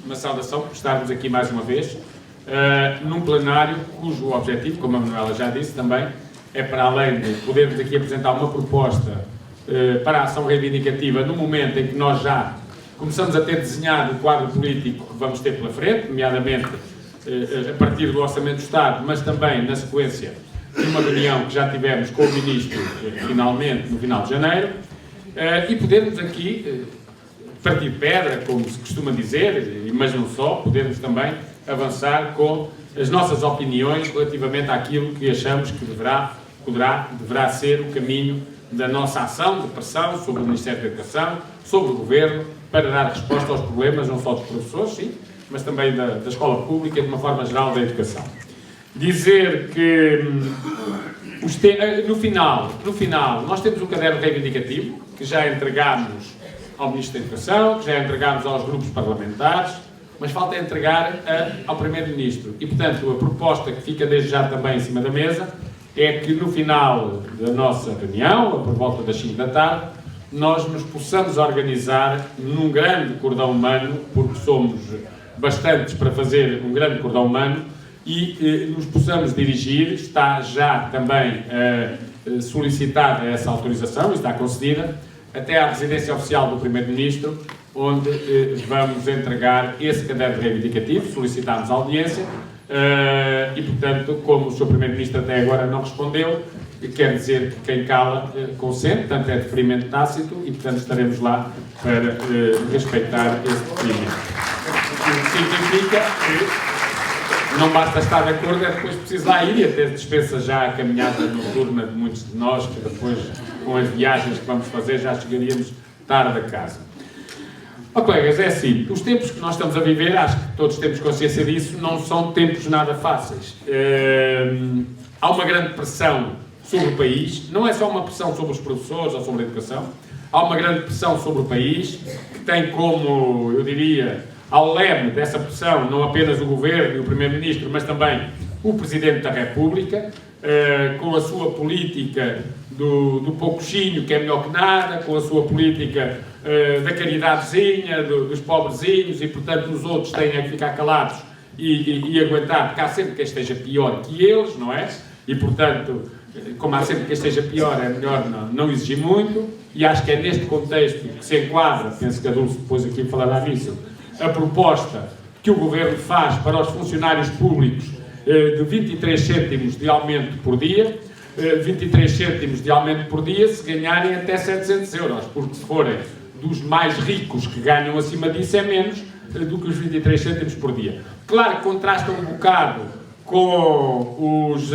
uma saudação por estarmos aqui mais uma vez, num plenário cujo objetivo, como a Manuela já disse também, é para além de podermos aqui apresentar uma proposta para a ação reivindicativa no momento em que nós já começamos a ter desenhado o quadro político que vamos ter pela frente, nomeadamente a partir do Orçamento do Estado, mas também na sequência de uma reunião que já tivemos com o Ministro, finalmente, no final de janeiro, e podermos aqui partir pedra, como se costuma dizer, mas não só, podermos também avançar com as nossas opiniões relativamente àquilo que achamos que deverá ser o caminho da nossa ação de pressão sobre o Ministério da Educação, sobre o Governo, para dar resposta aos problemas, não só dos professores, sim, mas também da escola pública e de uma forma geral da educação. Dizer que no final, nós temos um caderno reivindicativo que já entregámos ao Ministro da Educação, que já entregámos aos grupos parlamentares, mas falta entregar ao Primeiro-Ministro. E, portanto, a proposta que fica desde já também em cima da mesa é que no final da nossa reunião, por volta das 5 da tarde, nós nos possamos organizar num grande cordão humano, porque somos bastantes para fazer um grande cordão humano, e nos possamos dirigir, está já também solicitada essa autorização, está concedida, até à residência oficial do Primeiro-Ministro, onde vamos entregar esse caderno reivindicativo, solicitámos a audiência, e, portanto, como o Sr. Primeiro-Ministro até agora não respondeu, quer dizer que quem cala consente, portanto é deferimento tácito, e, portanto, estaremos lá para respeitar esse deferimento. O que significa que não basta estar de acordo, é depois preciso lá ir, e até dispensa já a caminhada noturna de muitos de nós, que depois, com as viagens que vamos fazer, já chegaríamos tarde a casa. Colegas, é assim, os tempos que nós estamos a viver, acho que todos temos consciência disso, não são tempos nada fáceis. Há uma grande pressão sobre o país, não é só uma pressão sobre os professores ou sobre a educação, há uma grande pressão sobre o país, que tem como, eu diria, ao leme dessa pressão, não apenas o Governo e o Primeiro-Ministro, mas também o Presidente da República, com a sua política do pouquinho, que é melhor que nada, com a sua política da caridadezinha, dos pobrezinhos, e, portanto, os outros têm que ficar calados e aguentar, porque há sempre quem esteja pior que eles, não é? E, portanto, como há sempre quem esteja pior, é melhor não exigir muito, e acho que é neste contexto que se enquadra, penso que a Dulce depois aqui falará nisso, a proposta que o Governo faz para os funcionários públicos de 23 cêntimos de aumento por dia, 23 cêntimos de aumento por dia se ganharem até 700 euros, porque se forem dos mais ricos que ganham acima disso é menos do que os 23 cêntimos por dia. Claro que contrasta um bocado com os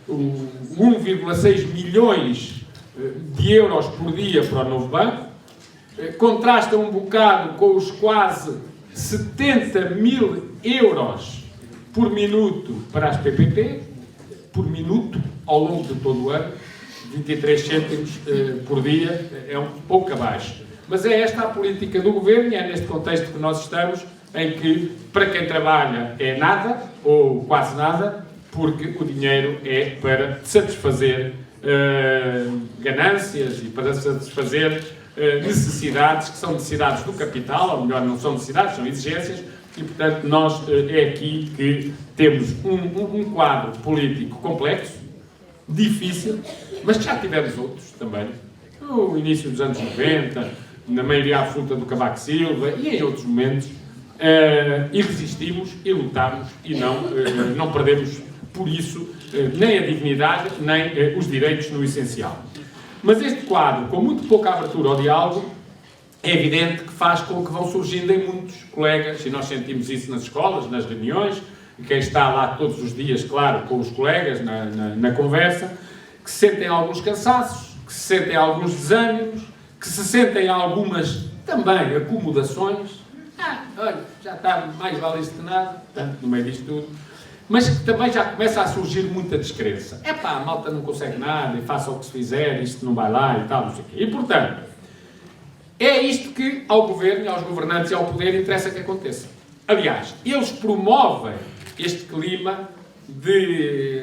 1,6 milhões de euros por dia para o novo banco, contrasta um bocado com os quase 70 mil euros por minuto para as PPP, por minuto, ao longo de todo o ano, 23 cêntimos por dia, é um pouco abaixo. Mas é esta a política do Governo, e é neste contexto que nós estamos, em que, para quem trabalha, é nada, ou quase nada, porque o dinheiro é para satisfazer ganâncias e para satisfazer necessidades, que são necessidades do capital, ou melhor, não são necessidades, são exigências, e, portanto, nós é aqui que temos um quadro político complexo, difícil, mas que já tivemos outros também, no início dos anos 90, na maioria absoluta do Cavaco Silva e em outros momentos, e resistimos e lutámos e não perdemos por isso nem a dignidade nem os direitos no essencial. Mas este quadro, com muito pouca abertura ao diálogo, é evidente que faz com que vão surgindo em muitos colegas, e nós sentimos isso nas escolas, nas reuniões, e quem está lá todos os dias, claro, com os colegas, na conversa, que se sentem alguns cansaços, que se sentem alguns desânimos, que se sentem algumas, também, acomodações. Olha, já está, mais vale isto que nada, portanto, no meio disto tudo. Mas que também já começa a surgir muita descrença. A malta não consegue nada, e faça o que se fizer, isto não vai lá e tal, não sei o quê. E, portanto, é isto que ao Governo, aos governantes e ao poder interessa que aconteça. Aliás, eles promovem este clima de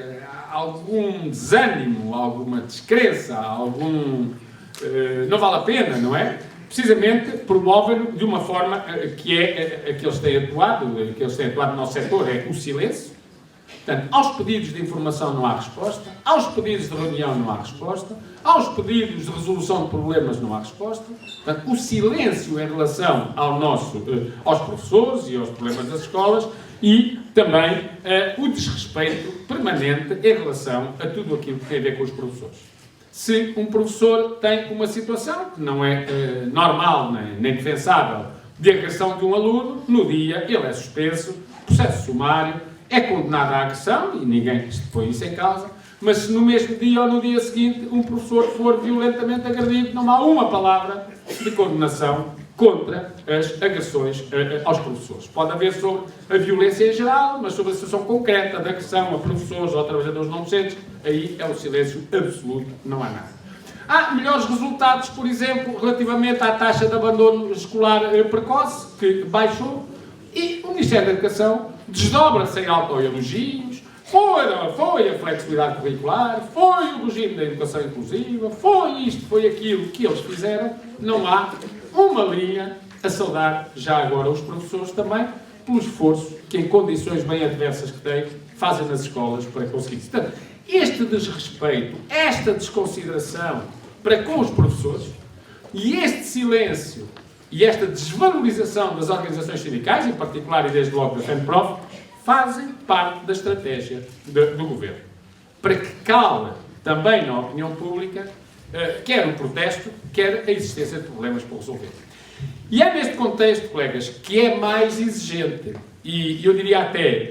algum desânimo, alguma descrença, não vale a pena, não é? precisamente promovem-no de uma forma que é a que eles têm atuado, no nosso setor, é o silêncio. Portanto, aos pedidos de informação não há resposta, aos pedidos de reunião não há resposta, aos pedidos de resolução de problemas não há resposta. Portanto, o silêncio em relação aos professores e aos problemas das escolas e também o desrespeito permanente em relação a tudo aquilo que tem a ver com os professores. Se um professor tem uma situação que não é normal nem defensável de agressão de um aluno, no dia ele é suspenso, processo sumário, é condenado à agressão, e ninguém põe isso em causa, mas se no mesmo dia ou no dia seguinte um professor for violentamente agredido, não há uma palavra de condenação contra as agressões aos professores. Pode haver sobre a violência em geral, mas sobre a situação concreta de agressão a professores ou a trabalhadores não docentes, aí é o silêncio absoluto, não há nada. Há melhores resultados, por exemplo, relativamente à taxa de abandono escolar precoce, que baixou, e o Ministério da Educação desdobra-se em autoelogios, foi a flexibilidade curricular, foi o regime da educação inclusiva, foi isto, foi aquilo que eles fizeram. Não há uma linha a saudar já agora os professores também pelo esforço que em condições bem adversas que têm, fazem nas escolas para conseguir isso. Portanto, este desrespeito, esta desconsideração para com os professores e este silêncio e esta desvalorização das organizações sindicais, em particular e desde logo da FENPROF, fazem parte da estratégia do Governo. Para que cale também na opinião pública, quer o protesto, quer a existência de problemas por resolver. E é neste contexto, colegas, que é mais exigente e eu diria até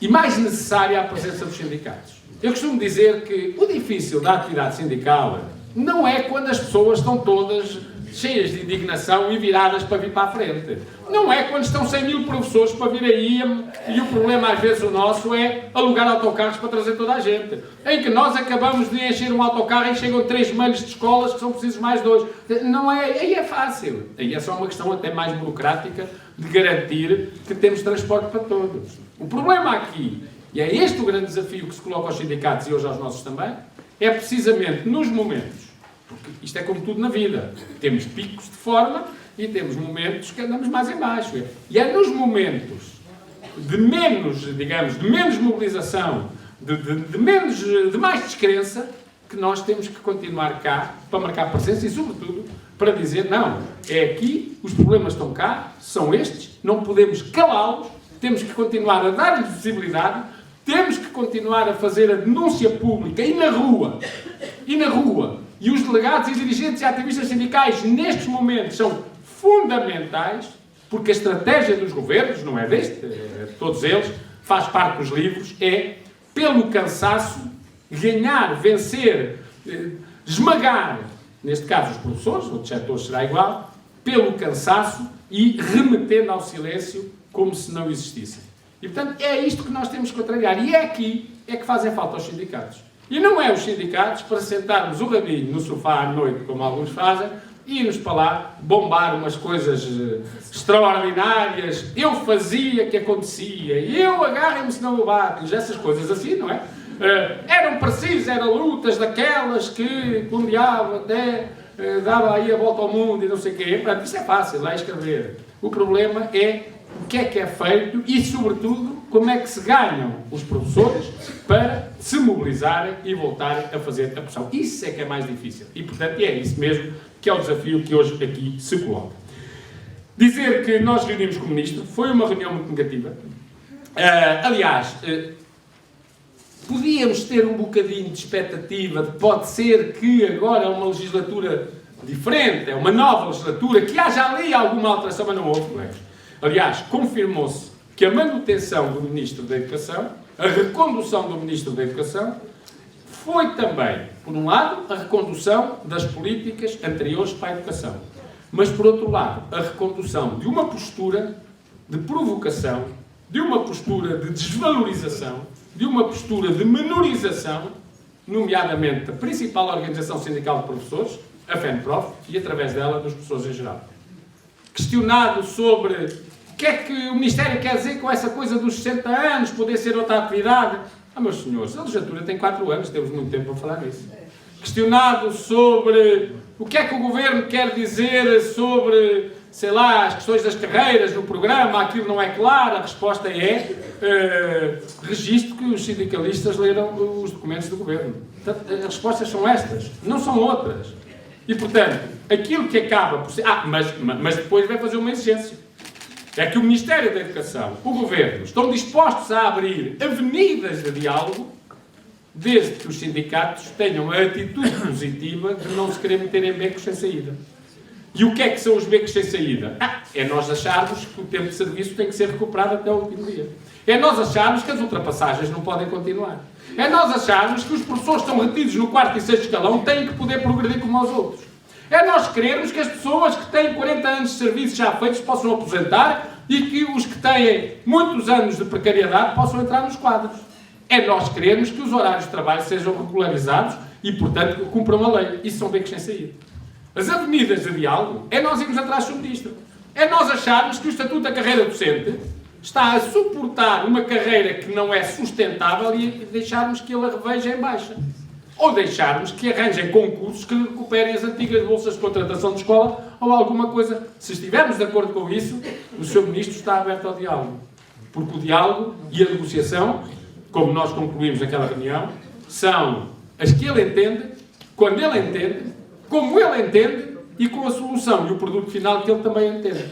e mais necessária a presença dos sindicatos. Eu costumo dizer que o difícil da atividade sindical não é quando as pessoas estão todas cheias de indignação e viradas para vir para a frente. Não é quando estão 100 mil professores para vir aí e o problema às vezes o nosso é alugar autocarros para trazer toda a gente. Em que nós acabamos de encher um autocarro e chegam 3 meios de escolas que são precisos mais 2. Não é, aí é fácil. Aí é só uma questão até mais burocrática de garantir que temos transporte para todos. O problema aqui, e é este o grande desafio que se coloca aos sindicatos e hoje aos nossos também, é precisamente nos momentos. Porque isto é como tudo na vida. Temos picos de forma e temos momentos que andamos mais em baixo. E é nos momentos de menos, digamos, de menos mobilização, de mais descrença, que nós temos que continuar cá para marcar presença e, sobretudo, para dizer, não, é aqui, os problemas estão cá, são estes, não podemos calá-los, temos que continuar a dar-lhes visibilidade, temos que continuar a fazer a denúncia pública e na rua, e os delegados e dirigentes e ativistas sindicais, nestes momentos, são fundamentais, porque a estratégia dos governos, não é deste, é de todos eles, faz parte dos livros, é, pelo cansaço, ganhar, vencer, esmagar, neste caso os professores, outros setores será igual, pelo cansaço e remetendo ao silêncio como se não existissem. E, portanto, é isto que nós temos que contrariar. E é aqui é que fazem falta os sindicatos. E não é os sindicatos para sentarmos o rabinho no sofá à noite, como alguns fazem, e irmos para lá bombar umas coisas extraordinárias. Eu fazia que acontecia. Eu agarrem-me se não o bato. Essas coisas assim, não é? Eram precisas, eram lutas daquelas que um diabo até dava aí a volta ao mundo e não sei o quê. Portanto, isso é fácil, lá escrever. O problema é o que é feito e, sobretudo, como é que se ganham os professores para se mobilizarem e voltarem a fazer a pressão. Isso é que é mais difícil. E, portanto, é isso mesmo que é o desafio que hoje aqui se coloca. Dizer que nós reunimos com o Ministro foi uma reunião muito negativa. Aliás, podíamos ter um bocadinho de expectativa de pode ser que agora é uma legislatura diferente, é uma nova legislatura, que haja ali alguma alteração, mas não houve, colegas. Aliás, confirmou-se que a manutenção do Ministro da Educação, a recondução do Ministro da Educação, foi também, por um lado, a recondução das políticas anteriores para a educação, mas, por outro lado, a recondução de uma postura de provocação, de uma postura de desvalorização, de uma postura de menorização, nomeadamente da principal organização sindical de professores, a FENPROF, e através dela dos professores em geral. Questionado sobre o que é que o Ministério quer dizer com essa coisa dos 60 anos, poder ser outra atividade. Meus senhores, a legislatura tem 4 anos, temos muito tempo para falar nisso. questionado sobre o que é que o Governo quer dizer sobre, sei lá, as questões das carreiras no programa, aquilo não é claro, a resposta é registro que os sindicalistas leram os documentos do Governo. Portanto, as respostas são estas, não são outras. E, portanto, aquilo que acaba por ser... mas depois vai fazer uma exigência. É que o Ministério da Educação, o Governo, estão dispostos a abrir avenidas de diálogo desde que os sindicatos tenham a atitude positiva de não se querer meter em becos sem saída. E o que é que são os becos sem saída? É nós acharmos que o tempo de serviço tem que ser recuperado até o último dia. É nós acharmos que as ultrapassagens não podem continuar. É nós acharmos que os professores que estão retidos no 4º e 6º escalão têm que poder progredir como os outros. É nós querermos que as pessoas que têm 40 anos de serviço já feitos possam aposentar e que os que têm muitos anos de precariedade possam entrar nos quadros. É nós querermos que os horários de trabalho sejam regularizados e, portanto, que cumpram a lei. Isso são becos sem saída. As avenidas de diálogo é nós irmos atrás do ministro. É nós acharmos que o Estatuto da Carreira Docente está a suportar uma carreira que não é sustentável e deixarmos que ele a reveja em baixa. Ou deixarmos que arranjem concursos que recuperem as antigas bolsas de contratação de escola ou alguma coisa. Se estivermos de acordo com isso, o Sr. Ministro está aberto ao diálogo. Porque o diálogo e a negociação, como nós concluímos naquela reunião, são as que ele entende, quando ele entende, como ele entende e com a solução e o produto final que ele também entende.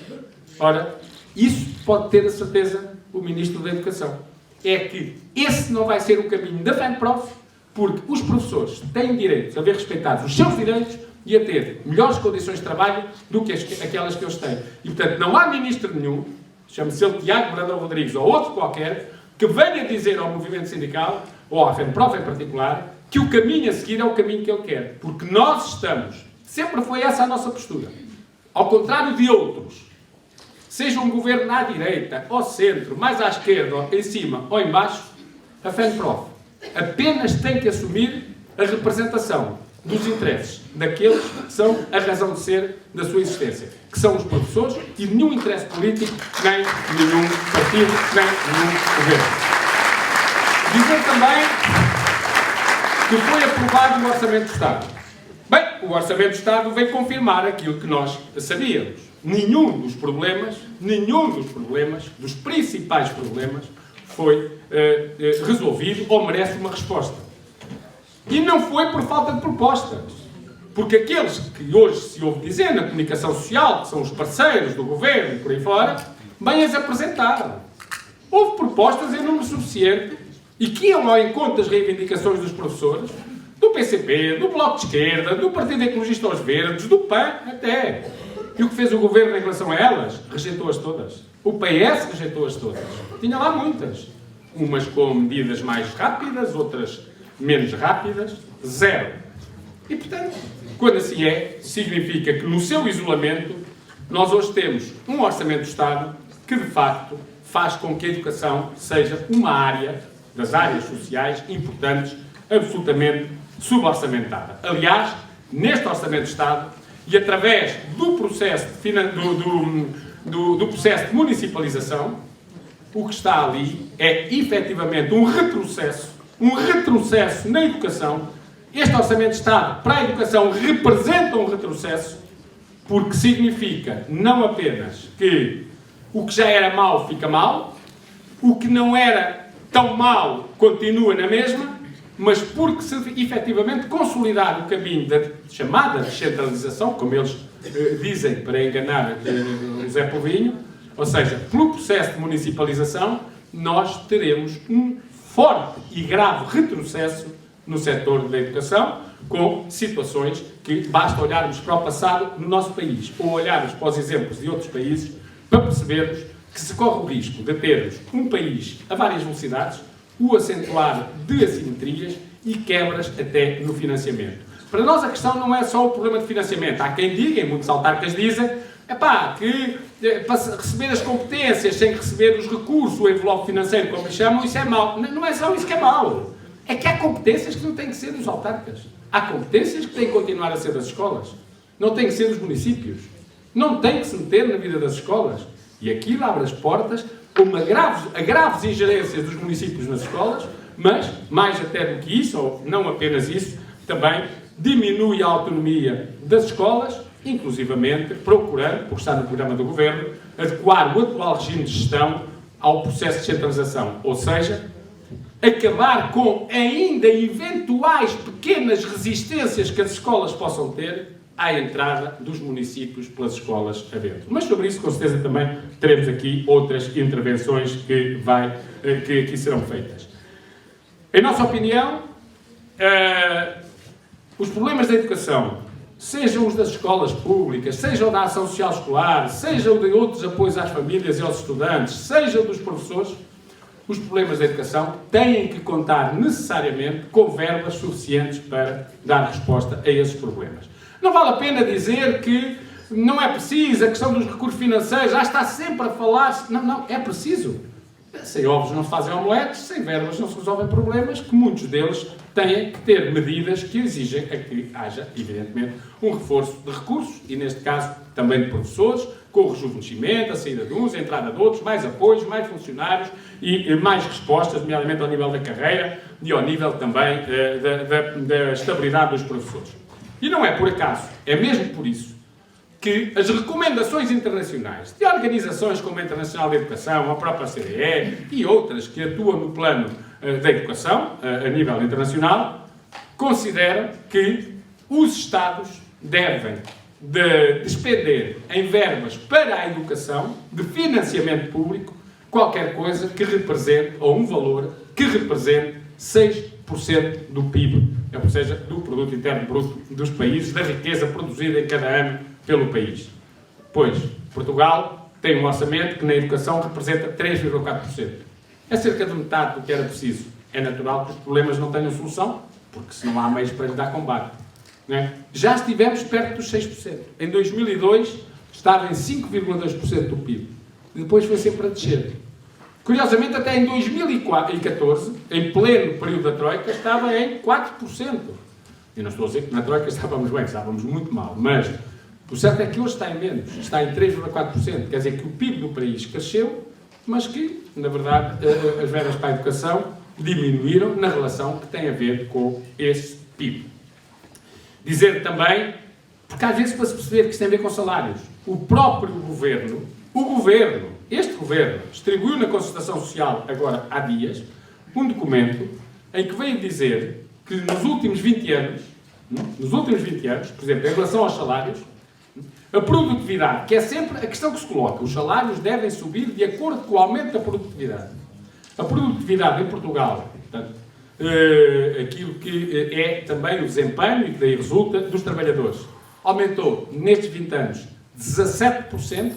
Ora, isso pode ter a certeza o Ministro da Educação. É que esse não vai ser o caminho da FENPROF, porque os professores têm direito a ver respeitados os seus direitos e a ter melhores condições de trabalho do que aquelas que eles têm. E, portanto, não há ministro nenhum, chame-se ele Tiago Brandão Rodrigues ou outro qualquer, que venha dizer ao movimento sindical, ou à FENPROF em particular, que o caminho a seguir é o caminho que ele quer. Porque nós estamos, sempre foi essa a nossa postura. Ao contrário de outros, seja um governo à direita, ao centro, mais à esquerda, em cima ou em baixo, a FENPROF apenas tem que assumir a representação dos interesses daqueles que são a razão de ser da sua existência, que são os professores, e nenhum interesse político, nem nenhum partido, nem nenhum governo. Dizer também que foi aprovado o Orçamento do Estado. Bem, o Orçamento do Estado veio confirmar aquilo que nós sabíamos. Nenhum dos problemas, dos principais problemas, foi resolvido ou merece uma resposta. E não foi por falta de propostas. Porque aqueles que hoje se ouve dizer na comunicação social, que são os parceiros do governo e por aí fora, bem as apresentaram. Houve propostas em número suficiente e que iam ao encontro das reivindicações dos professores, do PCP, do Bloco de Esquerda, do Partido Ecologista aos Verdes, do PAN até. E o que fez o governo em relação a elas? Rejeitou-as todas. O PS rejeitou-as todas. Tinha lá muitas. Umas com medidas mais rápidas, outras menos rápidas. Zero. E, portanto, quando assim é, significa que no seu isolamento nós hoje temos um Orçamento do Estado que, de facto, faz com que a educação seja uma área, das áreas sociais importantes, absolutamente suborçamentada. Aliás, neste Orçamento do Estado, e através do processo do processo de municipalização, o que está ali é, efetivamente, um retrocesso na educação. Este Orçamento de Estado para a educação representa um retrocesso, porque significa não apenas que o que já era mau fica mal, o que não era tão mau continua na mesma, mas porque se efetivamente consolidar o caminho da chamada descentralização, como eles dizem para enganar o Zé Povinho, ou seja, pelo processo de municipalização, nós teremos um forte e grave retrocesso no setor da educação, com situações que basta olharmos para o passado no nosso país, ou olharmos para os exemplos de outros países, para percebermos que se corre o risco de termos um país a várias velocidades, o acentuar de assimetrias e quebras até no financiamento. Para nós a questão não é só o problema de financiamento. Há quem diga, e muitos autarcas dizem, que para receber as competências sem receber os recursos, o envelope financeiro, como lhe chamam, isso é mau. Não é só isso que é mau. É que há competências que não têm que ser dos autarcas. Há competências que têm que continuar a ser das escolas. Não têm que ser dos municípios. Não têm que se meter na vida das escolas. E aquilo abre as portas a graves ingerências dos municípios nas escolas, mas, mais até do que isso, ou não apenas isso, também diminui a autonomia das escolas, inclusivamente procurando, porque está no programa do Governo, adequar o atual regime de gestão ao processo de descentralização, ou seja, acabar com ainda eventuais pequenas resistências que as escolas possam ter à entrada dos municípios pelas escolas adentro. Mas sobre isso, com certeza, também teremos aqui outras intervenções que aqui serão feitas. Em nossa opinião, os problemas da educação, sejam os das escolas públicas, sejam da ação social escolar, sejam de outros apoios às famílias e aos estudantes, sejam dos professores, os problemas da educação têm que contar necessariamente com verbas suficientes para dar resposta a esses problemas. Não vale a pena dizer que não é preciso, a questão dos recursos financeiros, já está sempre a falar-se. Não, é preciso. Sem ovos não se fazem omeletes, sem verbas não se resolvem problemas, que muitos deles têm que ter medidas que exigem a que haja, evidentemente, um reforço de recursos, e neste caso também de professores, com o rejuvenescimento, a saída de uns, a entrada de outros, mais apoios, mais funcionários e mais respostas, nomeadamente ao nível da carreira e ao nível também da estabilidade dos professores. E não é por acaso, é mesmo por isso, que as recomendações internacionais de organizações como a Internacional de Educação, a própria CDE e outras que atuam no plano da educação, a nível internacional, consideram que os Estados devem despender em verbas para a educação, de financiamento público, qualquer coisa que represente, ou um valor que represente 6% do PIB, ou seja, do Produto Interno Bruto dos países, da riqueza produzida em cada ano pelo país. Pois, Portugal tem um orçamento que na educação representa 3,4%. É cerca de metade do que era preciso. É natural que os problemas não tenham solução, porque se não há meios para lhe dar combate. Não é? Já estivemos perto dos 6%. Em 2002 estava em 5,2% do PIB. Depois foi sempre a descer. Curiosamente, até em 2014, em pleno período da Troika, estava em 4%. E não estou a dizer que na Troika estávamos bem, estávamos muito mal, mas o certo é que hoje está em menos, está em 3,4%. Quer dizer que o PIB do país cresceu, mas que, na verdade, as verbas para a educação diminuíram na relação que tem a ver com esse PIB. Dizer também, porque às vezes para se perceber que isto tem a ver com salários, o próprio governo, este governo, distribuiu na concertação social, agora há dias, um documento em que veio dizer que nos últimos 20 anos, por exemplo, em relação aos salários, a produtividade, que é sempre a questão que se coloca, os salários devem subir de acordo com o aumento da produtividade. A produtividade em Portugal, portanto, aquilo que é também o desempenho e que daí resulta dos trabalhadores, aumentou nestes 20 anos 17%,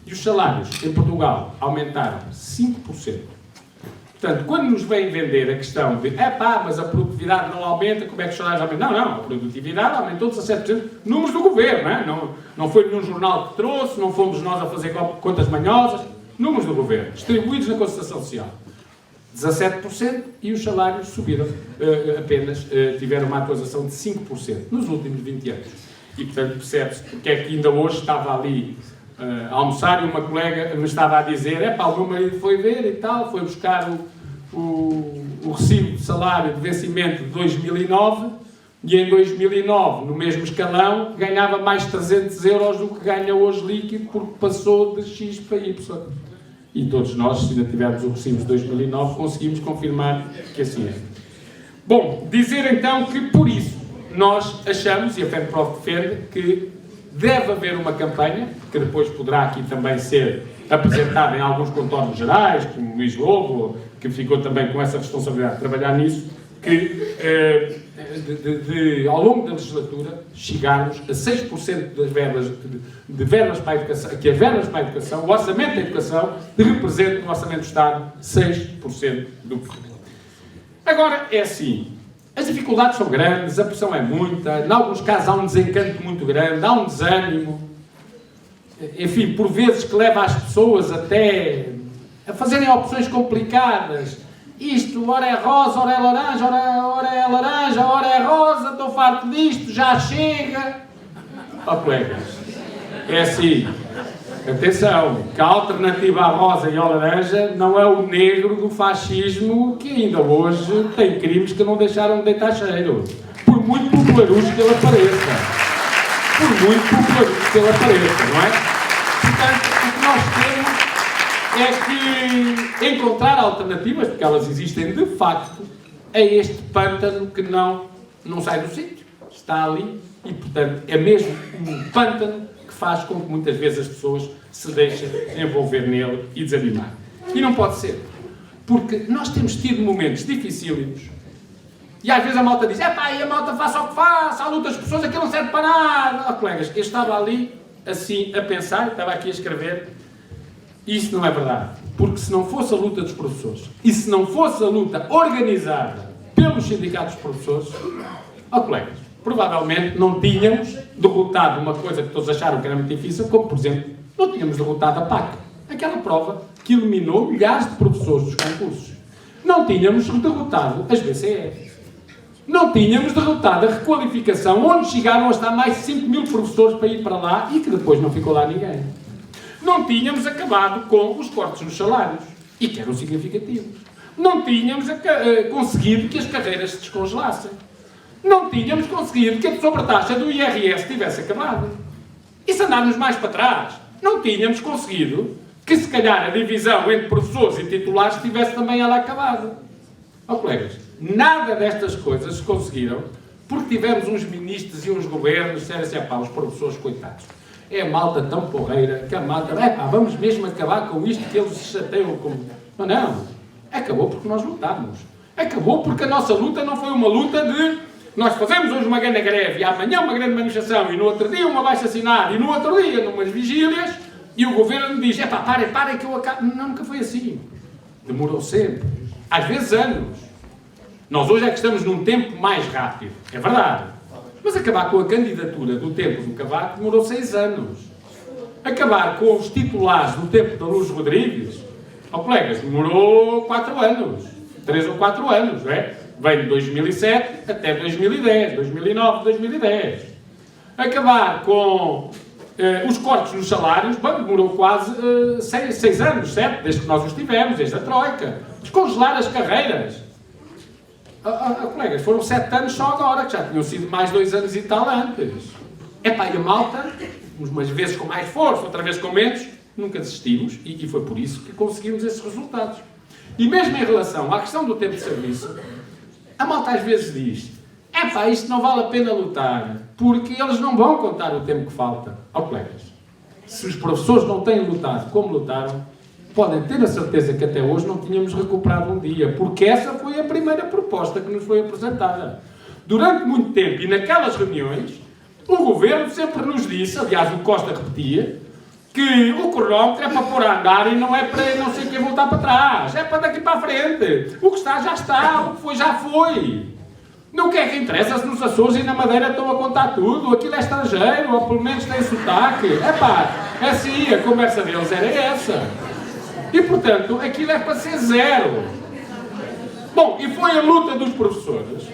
e os salários em Portugal aumentaram 5%. Portanto, quando nos vem vender a questão de mas a produtividade não aumenta, como é que os salários aumentam? Não, a produtividade aumentou 17%. Números do governo, não foi nenhum jornal que trouxe, não fomos nós a fazer contas manhosas. Números do governo, distribuídos na concertação social. 17% e os salários subiram, apenas tiveram uma atualização de 5% nos últimos 20 anos. E, portanto, percebe-se porque é que ainda hoje estava ali a almoçar e uma colega me estava a dizer o meu marido foi ver e tal, foi buscar o recibo de salário de vencimento de 2009 e em 2009, no mesmo escalão, ganhava mais 300 euros do que ganha hoje líquido porque passou de X para Y. E todos nós, se ainda tivermos o recibo de 2009, conseguimos confirmar que assim é. Bom, dizer então que por isso nós achamos, e a FEMPROF defende, que deve haver uma campanha, que depois poderá aqui também ser apresentada em alguns contornos gerais, como o Luís Lobo, que ficou também com essa responsabilidade de trabalhar nisso, que ao longo da legislatura chegarmos a 6% das verbas, de verbas para a educação, que as verbas para a educação, o orçamento da educação, represente no orçamento do Estado 6% do PIB. Agora, é assim, as dificuldades são grandes, a pressão é muita, em alguns casos há um desencanto muito grande, há um desânimo, enfim, por vezes que leva as pessoas até a fazerem opções complicadas. Isto, ora é rosa, ora é laranja, ora é laranja, ora é rosa, estou farto disto, já chega. Colegas, é assim, atenção, que a alternativa à rosa e à laranja não é o negro do fascismo que ainda hoje tem crimes que não deixaram de deitar cheiro. por muito popularucho que ele apareça. Por muito popularucho que ele apareça, não é? Portanto, o que nós temos é que encontrar alternativas, porque elas existem de facto, a este pântano que não sai do sítio. Está ali e, portanto, é mesmo um pântano que faz com que muitas vezes as pessoas se deixem envolver nele e desanimar. E não pode ser. Porque nós temos tido momentos dificílimos e às vezes a malta diz: epá, e a malta faça o que faça, a luta das pessoas, aquilo não serve para nada. Oh, colegas, eu estava ali, assim, a pensar, estava aqui a escrever, e isso não é verdade. Porque se não fosse a luta dos professores e se não fosse a luta organizada pelos sindicatos dos professores, oh, colegas, provavelmente não tínhamos derrotado uma coisa que todos acharam que era muito difícil, como, por exemplo, não tínhamos derrotado a PAC. Aquela prova que eliminou milhares de professores dos concursos. Não tínhamos derrotado as BCE. Não tínhamos derrotado a requalificação, onde chegaram a estar mais de 5 mil professores para ir para lá e que depois não ficou lá ninguém. Não tínhamos acabado com os cortes nos salários, e que eram significativos. Não tínhamos conseguido que as carreiras se descongelassem. Não tínhamos conseguido que a sobretaxa do IRS tivesse acabado. E se andarmos mais para trás, não tínhamos conseguido que se calhar a divisão entre professores e titulares tivesse também ela acabado. Ó, colegas, nada destas coisas se conseguiram porque tivemos uns ministros e uns governos que disseram assim: pá, os professores, coitados, é a malta tão porreira que a malta, pá, vamos mesmo acabar com isto que eles se chateiam com... Não, acabou porque nós lutámos. Acabou porque a nossa luta não foi uma luta de nós fazemos hoje uma grande greve e amanhã uma grande manifestação e no outro dia uma abaixo-assinado e no outro dia numas vigílias. E o governo diz: epá, parem que eu acabo. Não, nunca foi assim. Demorou sempre. Às vezes anos. Nós hoje é que estamos num tempo mais rápido. É verdade. Mas acabar com a candidatura do tempo do Cavaco demorou 6 anos. Acabar com os titulares do tempo da Luz Rodrigues, ó, colegas, demorou 4 anos. 3 ou 4 anos, não é? Vem de 2007 até 2010, 2009, 2010. Acabar com... os cortes nos salários, bom, demorou quase 6 anos, 7, desde que nós os tivemos, desde a Troika. Descongelar as carreiras. Colegas, foram 7 anos só agora, que já tinham sido mais 2 anos e tal antes. Epá, e a malta, umas vezes com mais força, outra vez com menos, nunca desistimos e foi por isso que conseguimos esses resultados. E mesmo em relação à questão do tempo de serviço, a malta às vezes diz: epá, isto não vale a pena lutar, porque eles não vão contar o tempo que falta. Ó, colegas, se os professores não têm lutado como lutaram, podem ter a certeza que até hoje não tínhamos recuperado um dia, porque essa foi a primeira proposta que nos foi apresentada. Durante muito tempo, e naquelas reuniões, o Governo sempre nos disse, aliás o Costa repetia, que o cronómetro é para pôr a andar e não é para não sei o que voltar para trás, é para daqui para a frente. O que está, já está, o que foi, já foi. Não que é que interessa se nos Açores e na Madeira estão a contar tudo, aquilo é estrangeiro, ou pelo menos tem sotaque. Epá, assim, a conversa deles era essa. E, portanto, aquilo é para ser 0. Bom, e foi a luta dos professores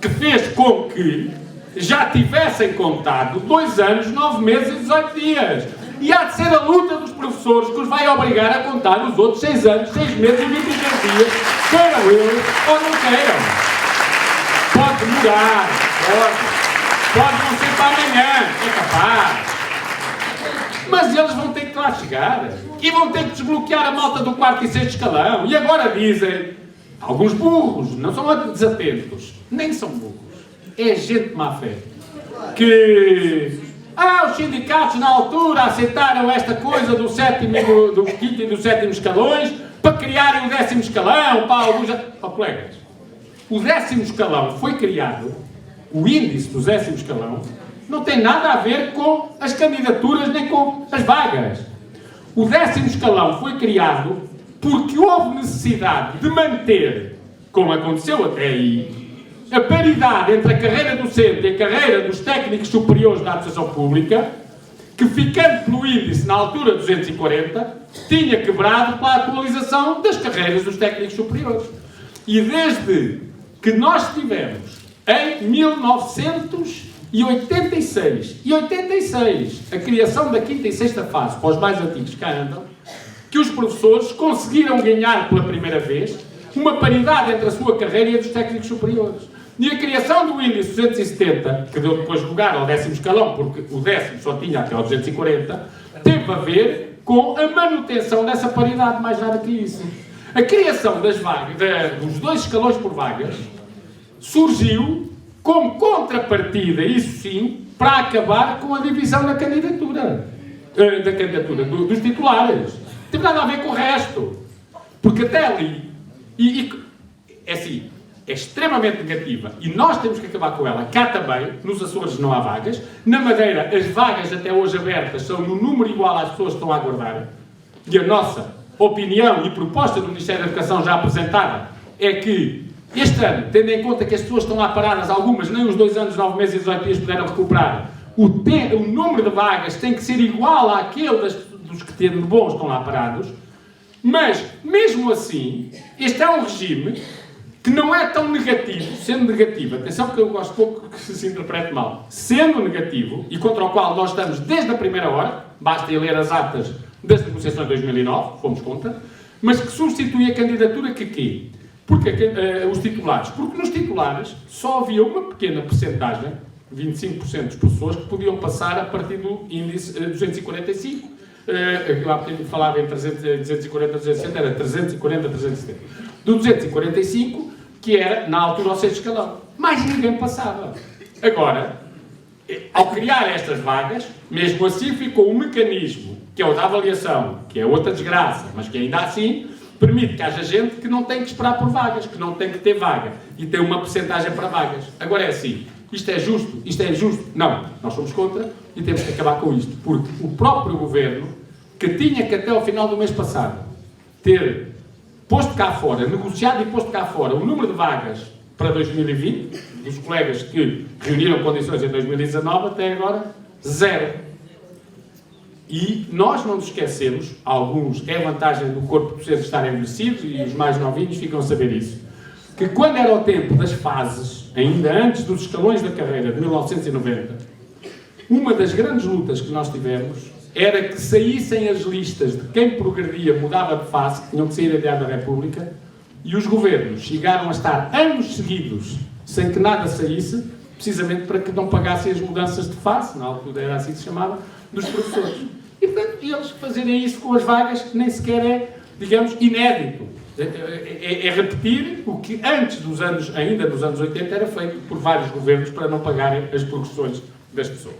que fez com que já tivessem contado 2 anos, 9 meses e 18 dias. E há de ser a luta dos professores que os vai obrigar a contar os outros 6 anos, 6 meses e 23 dias, queiram eles ou não queiram. Pode demorar, pode não ser para amanhã, é capaz. Mas eles vão ter que lá chegar. E vão ter que desbloquear a malta do 4º e 6º escalão. E agora dizem, alguns burros, não são desatentos, nem são burros. É gente de má fé. Que... os sindicatos na altura aceitaram esta coisa do 7º, do 5º e do 7º escalões para criarem o 10º escalão para alguns... colegas, o 10º escalão foi criado, o índice do 10º escalão, não tem nada a ver com as candidaturas nem com as vagas. O 10º escalão foi criado porque houve necessidade de manter, como aconteceu até aí, a paridade entre a carreira docente e a carreira dos técnicos superiores da administração pública, que ficando pelo índice na altura 240, tinha quebrado pela atualização das carreiras dos técnicos superiores. E desde que nós tivemos em 1986 a criação da 5ª e 6ª fase, para os mais antigos que andam, que os professores conseguiram ganhar pela primeira vez uma paridade entre a sua carreira e a dos técnicos superiores. E a criação do índice 270, que deu depois lugar ao 10º escalão, porque o 10º só tinha até ao 240, teve a ver com a manutenção dessa paridade, mais nada que isso. A criação das vagas, dos 2 escalões por vagas, surgiu como contrapartida, isso sim, para acabar com a divisão da candidatura, dos titulares. Não tem nada a ver com o resto. Porque até ali, é assim, é extremamente negativa e nós temos que acabar com ela. Cá também, nos Açores não há vagas. Na Madeira, as vagas até hoje abertas são no número igual às pessoas que estão a aguardar. E a nossa opinião e proposta do Ministério da Educação já apresentada é que este ano, tendo em conta que as pessoas estão lá paradas, algumas nem os 2 anos, 9 meses e 18 dias puderam recuperar, o número de vagas tem que ser igual àquele dos que tendo bons estão lá parados. Mas, mesmo assim, este é um regime que não é tão negativo, sendo negativo, atenção porque eu gosto pouco que se interprete mal, sendo negativo, e contra o qual nós estamos desde a primeira hora, basta ir ler as atas das negociações de 2009, fomos contra, mas que substitui a candidatura que quê? Porque os titulares. Porque nos titulares só havia uma pequena percentagem, 25% das pessoas, que podiam passar a partir do índice 245. Eu há bocadinho falava em 240, 260, era 340, 370. Do 245, que era, na altura, ao 6º escalão. Mais ninguém passava. Agora, ao criar estas vagas, mesmo assim ficou um mecanismo, que é o da avaliação, que é outra desgraça, mas que ainda assim permite que haja gente que não tem que esperar por vagas, que não tem que ter vaga, e tem uma percentagem para vagas. Agora é assim, isto é justo? Isto é injusto? Não, nós somos contra e temos que acabar com isto, porque o próprio Governo, que tinha que até ao final do mês passado ter posto cá fora, negociado e posto cá fora o número de vagas para 2020, dos colegas que reuniram condições em 2019, até agora, 0. E nós não nos esquecemos, alguns, é a vantagem do corpo docente estar envelhecido, e os mais novinhos ficam a saber isso, que quando era o tempo das fases, ainda antes dos escalões da carreira de 1990, uma das grandes lutas que nós tivemos era que saíssem as listas de quem progredia, mudava de fase, que tinham que sair da República, e os governos chegaram a estar anos seguidos sem que nada saísse, precisamente para que não pagassem as mudanças de fase, na altura era assim que se chamava, dos professores. E, portanto, eles fazerem isso com as vagas nem sequer é, digamos, inédito. É repetir o que antes dos anos, ainda nos anos 80, era feito por vários governos para não pagarem as progressões das pessoas.